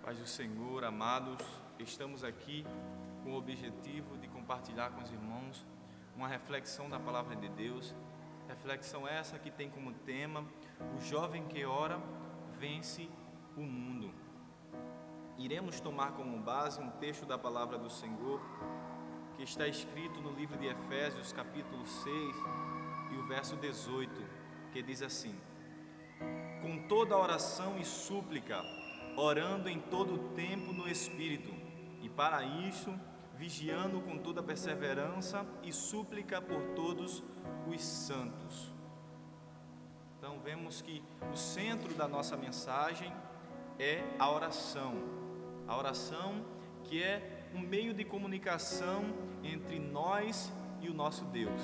Paz do Senhor, amados, estamos aqui com o objetivo de compartilhar com os irmãos uma reflexão da Palavra de Deus. Reflexão essa que tem como tema: o jovem que ora vence o mundo. Iremos tomar como base um texto da Palavra do Senhor que está escrito no livro de Efésios, capítulo 6 e o verso 18, que diz assim: com toda oração e súplica, orando em todo o tempo no Espírito, e para isso, vigiando com toda perseverança e súplica por todos os santos. Então vemos que o centro da nossa mensagem é a oração que é um meio de comunicação entre nós e o nosso Deus.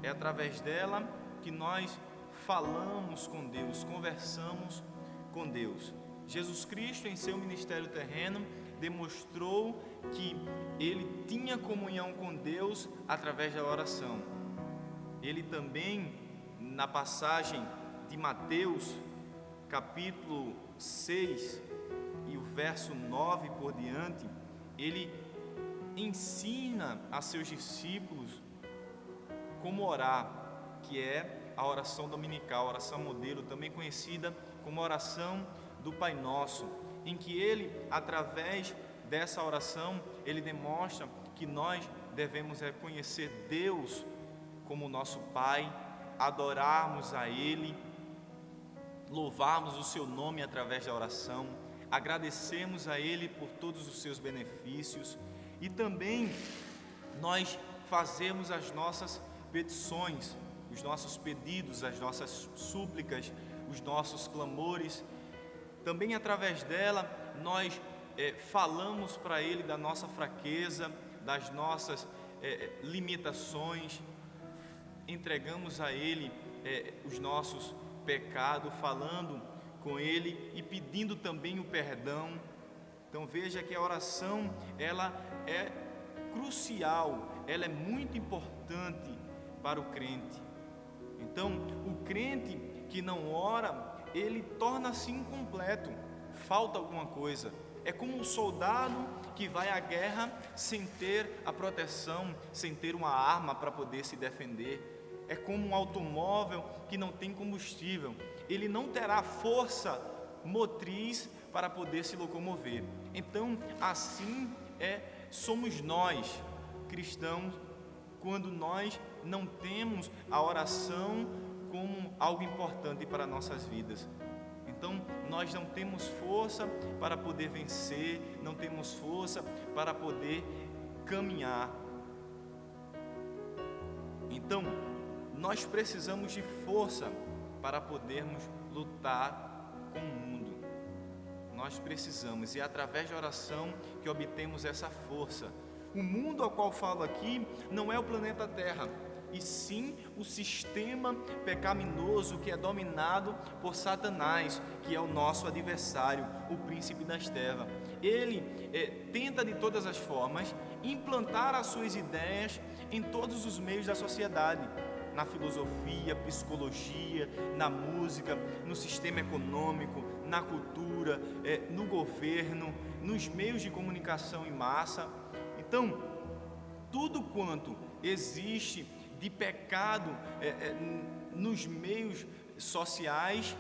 É através dela que nós falamos com Deus, conversamos com Deus. Jesus Cristo, em seu ministério terreno, demonstrou que ele tinha comunhão com Deus através da oração. Ele também, na passagem de Mateus, capítulo 6 e o verso 9 por diante, ele ensina a seus discípulos como orar, que é a oração dominical, a oração modelo, também conhecida como oração do Pai Nosso, em que ele, através dessa oração, ele demonstra que nós devemos reconhecer Deus como nosso Pai, adorarmos a Ele, louvarmos o seu nome através da oração, agradecermos a Ele por todos os seus benefícios e também nós fazemos as nossas petições, os nossos pedidos, as nossas súplicas, os nossos clamores. Também através dela nós falamos para Ele da nossa fraqueza, das nossas limitações, entregamos a Ele os nossos pecados, falando com Ele e pedindo também o perdão. Então veja que a oração, ela é crucial, ela é muito importante para o crente. Então o crente que não ora, ele torna-se incompleto, falta alguma coisa. É como um soldado que vai à guerra sem ter a proteção, sem ter uma arma para poder se defender. É como um automóvel que não tem combustível, ele não terá força motriz para poder se locomover. Então, assim somos nós, cristãos, quando nós não temos a oração como algo importante para nossas vidas. Então nós não temos força para poder vencer, não temos força para poder caminhar. Então nós precisamos de força para podermos lutar com o mundo. Nós precisamos, e é através da oração que obtemos essa força. O mundo ao qual falo aqui não é o planeta Terra, e sim o sistema pecaminoso que é dominado por Satanás, que é o nosso adversário, o príncipe das trevas. Ele tenta de todas as formas implantar as suas ideias em todos os meios da sociedade, na filosofia, psicologia, na música, no sistema econômico, na cultura, no governo, nos meios de comunicação em massa. Então, tudo quanto existe de pecado nos meios sociais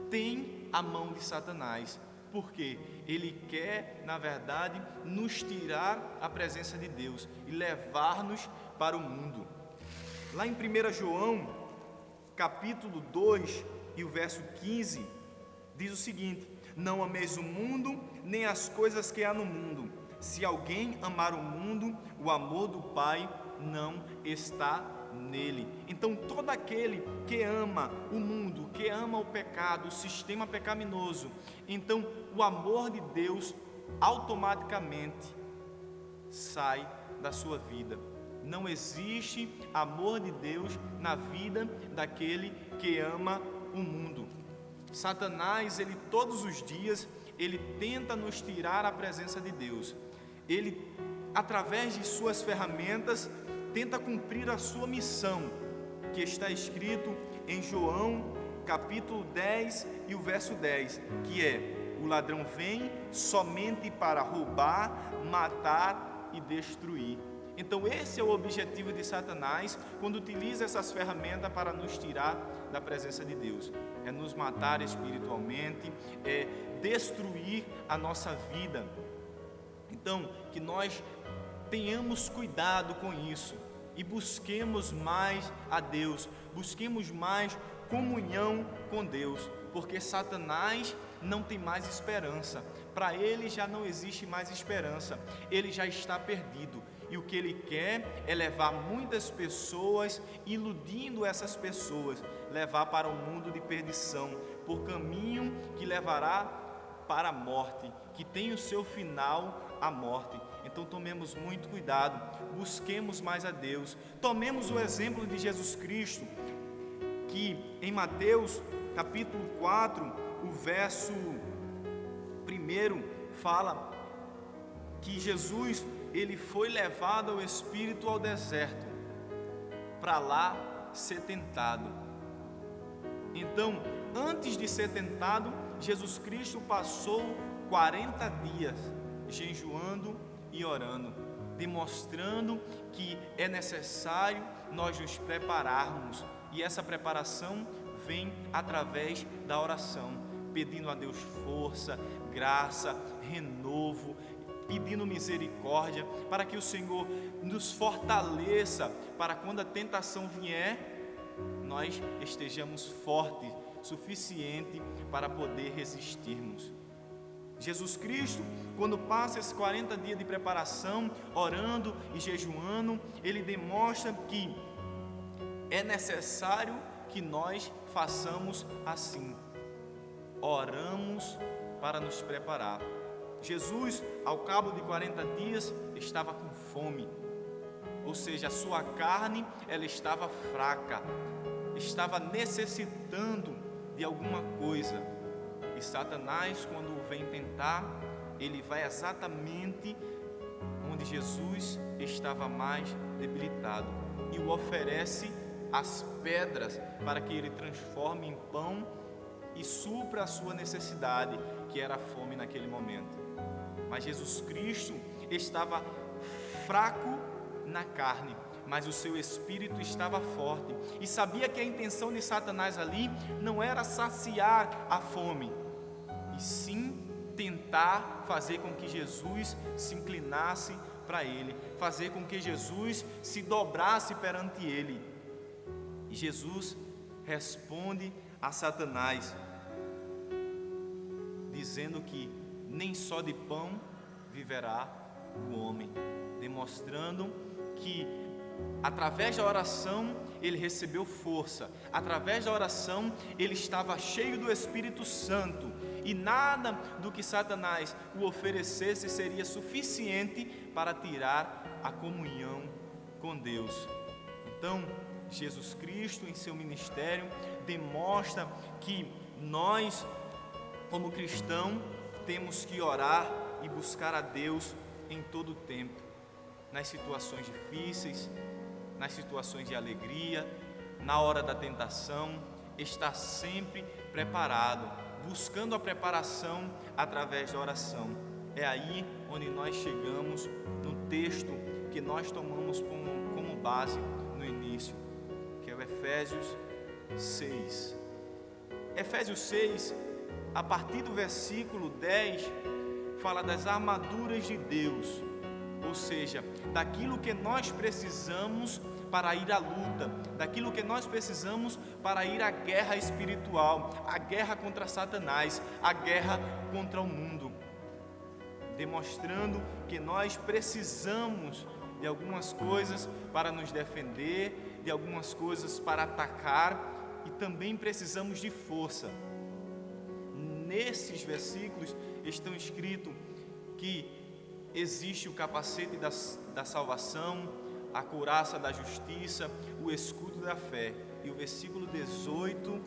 tem a mão de Satanás, porque ele quer, na verdade, nos tirar a presença de Deus e levar-nos para o mundo. Lá em 1 João, capítulo 2 e o verso 15, diz o seguinte: não ameis o mundo, nem as coisas que há no mundo. Se alguém amar o mundo, o amor do Pai não está nele. Então todo aquele que ama o mundo, que ama o pecado, o sistema pecaminoso, então o amor de Deus automaticamente sai da sua vida. Não existe amor de Deus na vida daquele que ama o mundo. Satanás, ele todos os dias, ele tenta nos tirar a presença de Deus. Ele, através de suas ferramentas, tenta cumprir a sua missão, que está escrito em João capítulo 10 e o verso 10, que é: o ladrão vem somente para roubar, matar e destruir. Então esse é o objetivo de Satanás quando utiliza essas ferramentas para nos tirar da presença de Deus. É nos matar espiritualmente, é destruir a nossa vida. Então, que nós tenhamos cuidado com isso e busquemos mais a Deus, busquemos mais comunhão com Deus, porque Satanás não tem mais esperança. Para ele já não existe mais esperança, ele já está perdido. E o que ele quer é levar muitas pessoas, iludindo essas pessoas, levar para um mundo de perdição, por caminho que levará para a morte, que tem o seu final, a morte. Então tomemos muito cuidado, busquemos mais a Deus. Tomemos o exemplo de Jesus Cristo, que em Mateus capítulo 4, o verso 1 fala que Jesus, ele foi levado ao Espírito ao deserto, para lá ser tentado. Então, antes de ser tentado, Jesus Cristo passou 40 dias jejuando e orando, demonstrando que é necessário nós nos prepararmos, e essa preparação vem através da oração, pedindo a Deus força, graça, renovo, pedindo misericórdia, para que o Senhor nos fortaleça, para quando a tentação vier, nós estejamos fortes, suficiente para poder resistirmos. Jesus Cristo, quando passa esses 40 dias de preparação, orando e jejuando, ele demonstra que é necessário que nós façamos assim, oramos para nos preparar. Jesus, ao cabo de 40 dias, estava com fome, ou seja, a sua carne, ela estava fraca, estava necessitando de alguma coisa. E Satanás, quando o vem tentar, ele vai exatamente onde Jesus estava mais debilitado e o oferece as pedras para que ele transforme em pão e supra a sua necessidade, que era a fome naquele momento. Mas Jesus Cristo estava fraco na carne, mas o seu espírito estava forte, e sabia que a intenção de Satanás ali não era saciar a fome, e sim tentar fazer com que Jesus se inclinasse para ele, fazer com que Jesus se dobrasse perante ele. E Jesus responde a Satanás, dizendo que nem só de pão viverá o homem, demonstrando que através da oração ele recebeu força, através da oração ele estava cheio do Espírito Santo, e nada do que Satanás o oferecesse seria suficiente para tirar a comunhão com Deus. Então, Jesus Cristo, em seu ministério, demonstra que nós, como cristãos, temos que orar e buscar a Deus em todo o tempo, nas situações difíceis, nas situações de alegria, na hora da tentação, estar sempre preparado, buscando a preparação através da oração. É aí onde nós chegamos no texto que nós tomamos como base no início, que é o Efésios 6. Efésios 6, a partir do versículo 10, fala das armaduras de Deus, ou seja, daquilo que nós precisamos para ir à luta, daquilo que nós precisamos para ir à guerra espiritual, a guerra contra Satanás, a guerra contra o mundo, demonstrando que nós precisamos de algumas coisas para nos defender, de algumas coisas para atacar, e também precisamos de força. Nesses versículos estão escritos que existe o capacete da salvação, a couraça da justiça, o escudo da fé. E o versículo 18,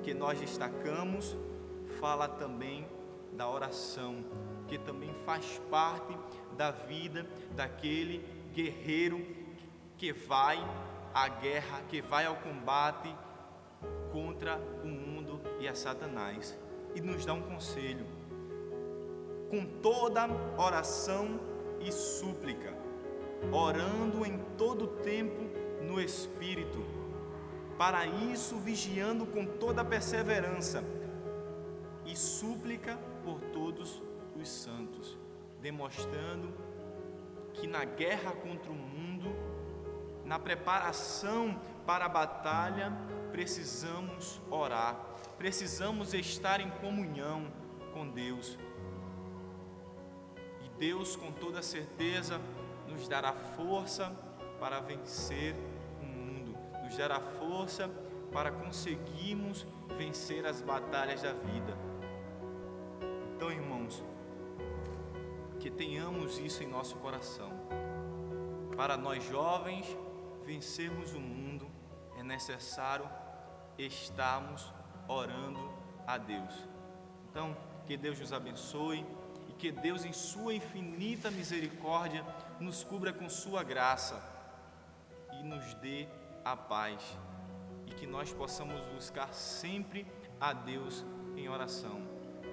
que nós destacamos, fala também da oração, que também faz parte da vida daquele guerreiro que vai à guerra, que vai ao combate contra o mundo e a Satanás. e nos dá um conselho: com toda oração e súplica, orando em todo tempo no Espírito, para isso vigiando com toda perseverança e súplica por todos os santos, demonstrando que na guerra contra o mundo, na preparação para a batalha, precisamos orar, precisamos estar em comunhão com Deus. E Deus, com toda certeza, nos dará força para vencer o mundo, nos dará força para conseguirmos vencer as batalhas da vida. Então, irmãos, que tenhamos isso em nosso coração. Para nós jovens vencermos o mundo, é necessário estarmos orando a Deus. Então, que Deus nos abençoe e que Deus, em sua infinita misericórdia, nos cubra com sua graça e nos dê a paz, e que nós possamos buscar sempre a Deus em oração.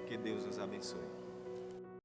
Que Deus nos abençoe.